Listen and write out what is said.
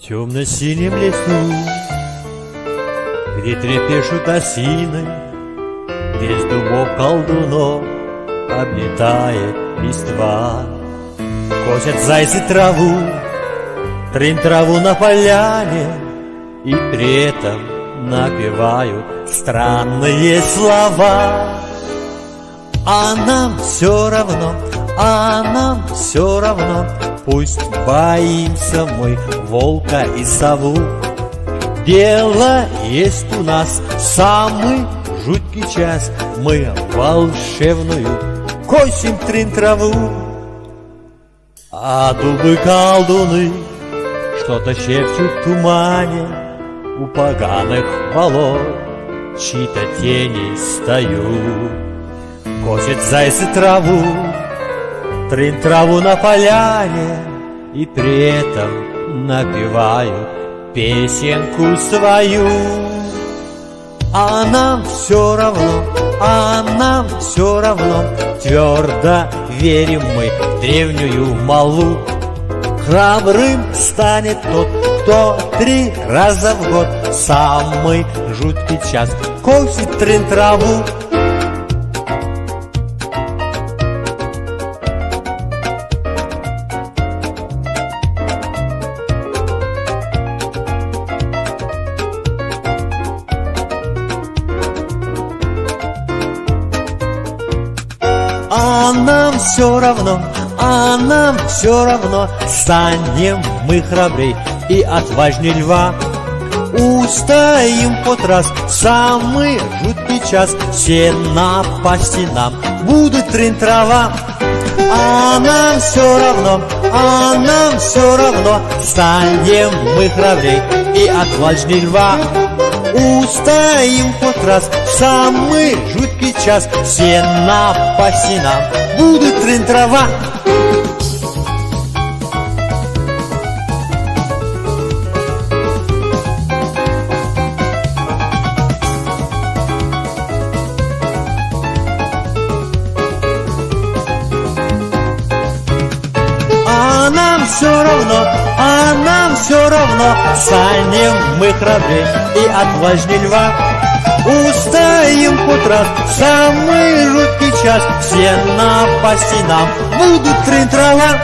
темно-синем лесу, где трепещут осины, весь дубок колдунов облетает листва. Косят зайцы траву, трынь траву на поляне, и при этом напевают странные слова. А нам все равно, а нам все равно, пусть боимся мы волка и сову. Дело есть у нас самый жуткий час, мы волшебную косим трынь траву. А дубы-колдуны что-то шепчут в тумане, у поганых болот чьи-то тени стою. Косят зайцы траву, трынь траву на поляне, и при этом напевают песенку свою. А нам все равно, а нам все равно, твердо верим мы в древнюю молву. Храбрым станет тот, кто 3 раза в год самый жуткий час косит трынь траву. А нам все равно, а нам все равно, станем мы храбрей и отважней льва. Устоим хоть раз в самый жуткий час, все напасти нам будут трынь трава. А нам все равно, а нам все равно, станем мы храбрей и отважней льва. Устоим хоть раз в самый жуткий час, все напасти нам будут трынь трава. А нам все равно, а нам все равно, станем мы храбрей и отважней льва. Устоим хоть раз в самый жуткий час, все напасти нам будут трынь трава.